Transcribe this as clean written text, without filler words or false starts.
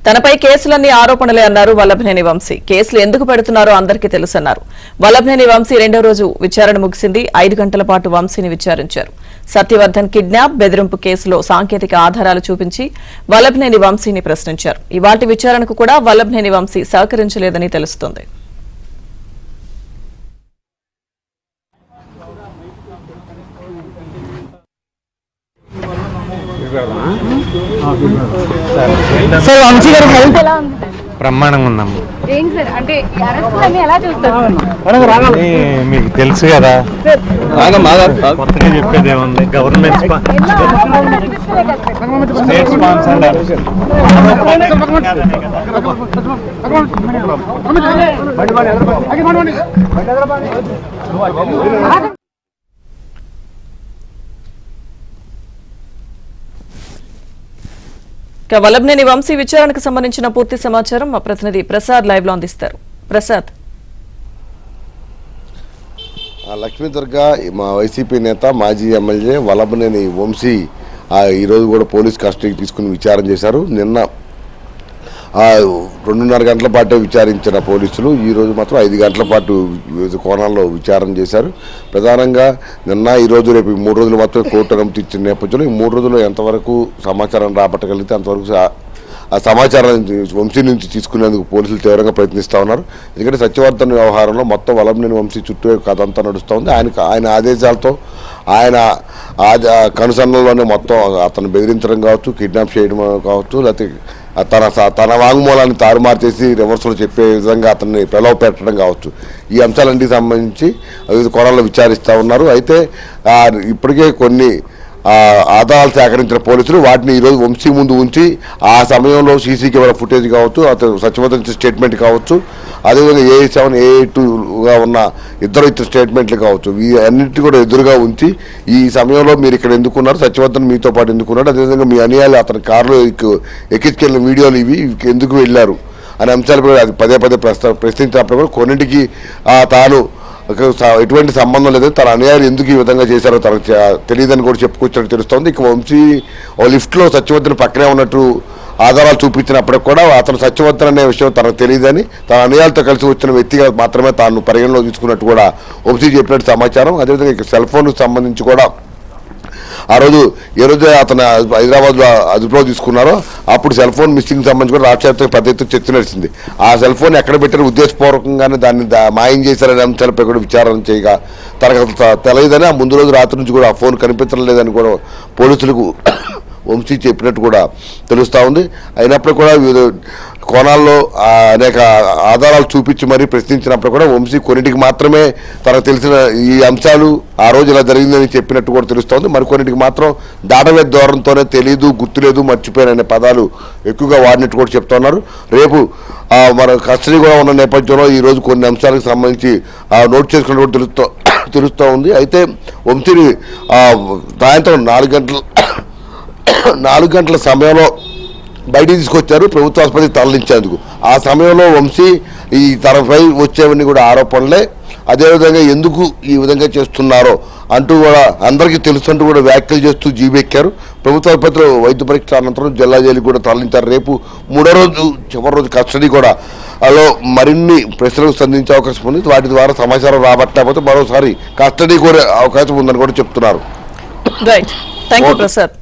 తనపై కేసులన్నీ ఆరోపణలే అన్నారు వల్లభనేని వంశీ. కేసులు ఎందుకు పెడుతున్నారో అందరికీ తెలుసన్నారు. వల్లభనేని వంశీ రెండో రోజు విచారణ ముగిసింది. 5 గంటల పాటు వంశీని విచారించారు. సత్యవర్ధన్ కిడ్నాప్, బెదిరింపు కేసులో సాంకేతిక ఆధారాలు చూపించి వల్లభనేని వంశీని ప్రశ్నించారు. ఇవాల్టి విచారణకు కూడా వల్లభనేని వంశీ సహకరించలేదని తెలుస్తోంది. సార్ వంశీ గారి హెల్త్ ఎలా ఉంది? బ్రహ్మాండంగా ఉన్నాము. ఏం సార్ అంటే ఎలా చూస్తారు? మీకు తెలుసు కదా, కొత్తగా చెప్పేది ఏముంది. Government state sponsored Vallabhaneni Vamsi విచారణకు సంబంధించిన పూర్తి సమాచారం మా ప్రతినిధి ప్రసాద్ లైవ్ లో అందిస్తారు. ప్రసాద్. లక్ష్మీదుర్గ మా వైసీపీ నేత మాజీ ఎమ్మెల్యే వల్లభనేని వంశీ ఈరోజు కూడా పోలీస్ కస్టడీకి తీసుకుని విచారణ చేశారు. నిన్న 2.5 గంటల పాటు విచారించిన పోలీసులు ఈరోజు మాత్రం 5 గంటల పాటు వివిధ కోణాల్లో విచారణ చేశారు. ప్రధానంగా నిన్న ఈరోజు రేపు 3 రోజులు మాత్రం కోర్టు అనుమతి ఇచ్చిన నేపథ్యంలో ఈ 3 రోజుల్లో ఎంతవరకు సమాచారం రాబట్టగలిగితే అంతవరకు ఆ సమాచారాన్ని వంశీ నుంచి తీసుకునేందుకు పోలీసులు తీవ్రంగా ప్రయత్నిస్తూ ఉన్నారు. ఎందుకంటే సత్యవర్ధన్ వ్యవహారంలో మొత్తం వల్లభనేని వంశీ చుట్టూ కథ అంతా నడుస్తూ ఉంది. ఆయన ఆదేశాలతో ఆయన కనుసన్నల్లోనే మొత్తం అతను బెదిరించడం కావచ్చు, కిడ్నాప్ చేయడం కావచ్చు, లేకపోతే తన వాంగ్మూలాన్ని తారుమారు చేసి రివర్స్లో చెప్పే విధంగా అతన్ని ప్రలోభ పెట్టడం కావచ్చు. ఈ అంశాలన్నిటికి సంబంధించి వివిధ కోణాల్లో విచారిస్తూ ఉన్నారు. అయితే ఇప్పటికే కొన్ని ఆధారాలు సేకరించిన పోలీసులు వాటిని ఈరోజు వంశీ ముందు ఉంచి ఆ సమయంలో సీసీ కెమెరా ఫుటేజ్ కావచ్చు, అతను సత్యవర్ధన్ స్టేట్మెంట్ కావచ్చు, అదేవిధంగా A7, A8గా ఉన్న ఇద్దరు స్టేట్మెంట్లు కావచ్చు, ఈ అన్నింటినీ కూడా ఎదురుగా ఉంచి ఈ సమయంలో మీరు ఇక్కడ ఎందుకున్నారు, సత్యవర్ధన్ మీతో పాటు ఎందుకున్నాడు, అదేవిధంగా మీ అనుయాయులు అతని కారులో ఎక్కించుకెళ్ళిన వీడియోలు ఇవి ఎందుకు వెళ్ళారు అనే అంశాలు కూడా అది పదే ప్రశ్నించినప్పుడు కూడా కొన్నింటికి తాను ఎటువంటి సంబంధం లేదు, తన అనుయాయులు ఎందుకు ఈ విధంగా చేశారో తనకు తెలియదని కూడా చెప్పుకొచ్చినట్టు తెలుస్తోంది. ఇక వంశీ ఓ లిఫ్ట్లో సత్యవర్ధన్ పక్కనే ఉన్నట్టు ఆధారాలు చూపించినప్పటికి కూడా అతను సత్యవర్ధన్ అనే విషయం తనకు తెలియదని, తన అనుయాయులతో కలిసి వచ్చిన వ్యక్తిగా మాత్రమే తాను పరిగణలో తీసుకున్నట్టు కూడా వంశీ చెప్పినట్టు సమాచారం. అదేవిధంగా ఇక సెల్ ఫోన్కి సంబంధించి కూడా ఆ రోజు ఏ రోజు అతను హైదరాబాద్లో అదుపులో తీసుకున్నారో అప్పుడు సెల్ ఫోన్ మిస్సింగ్ సంబంధించి కూడా రాష్ట్ర పెద్ద ఎత్తున చర్చ నడిచింది. ఆ సెల్ ఫోన్ ఎక్కడ పెట్టారో ఉద్దేశపూర్వకంగానే దాన్ని మాయం చేశారనే అంశాలపై కూడా విచారణ చేయగా తనకు తెలియదని, ఆ ముందు రోజు రాత్రి నుంచి కూడా ఆ ఫోన్ కనిపించడం లేదని కూడా పోలీసులకు వంశీ చెప్పినట్టు కూడా తెలుస్తూ ఉంది. అయినప్పటికీ కూడా వివిధ కోణాల్లో అనేక ఆధారాలు చూపించి మరీ ప్రశ్నించినప్పుడు కూడా వంశీ కొన్నిటికి మాత్రమే తనకు తెలిసిన ఈ అంశాలు ఆ రోజు ఇలా జరిగిందని చెప్పినట్టు కూడా తెలుస్తోంది. మరికొన్నిటికి మాత్రం దాటవే ధోరణితోనే తెలియదు, గుర్తులేదు, మర్చిపోయాననే పదాలు ఎక్కువగా వాడినట్టు కూడా చెప్తున్నారు. రేపు మన కస్టడీ కూడా ఉన్న నేపథ్యంలో ఈరోజు కొన్ని అంశాలకు సంబంధించి నోట్ చేసుకున్నట్టు తెలుస్తూ ఉంది. అయితే వంశీని సాయంత్రం 4 గంటల సమయంలో బయటికి తీసుకొచ్చారు ప్రభుత్వ ఆసుపత్రికి తరలించేందుకు. ఆ సమయంలో వంశీ ఈ తనపై వచ్చేవన్నీ కూడా ఆరోపణలే, అదేవిధంగా ఎందుకు ఈ విధంగా చేస్తున్నారో అంటూ కూడా అందరికీ తెలుసంటూ కూడా వ్యాఖ్యలు చేస్తూ జీబెక్కారు. ప్రభుత్వ ఆసుపత్రిలో వైద్య పరీక్ష అనంతరం జిల్లా జైలుకి కూడా తరలించారు. రేపు 3వ రోజు చివరి రోజు కస్టడీ కూడా అలో మరిన్ని ప్రశ్నలకు సంధించే అవకాశం ఉంది. వాటి ద్వారా సమాచారం రాబట్టకపోతే మరోసారి కస్టడీ కోరే అవకాశం ఉందని కూడా చెప్తున్నారు. Right, thank you Prasad.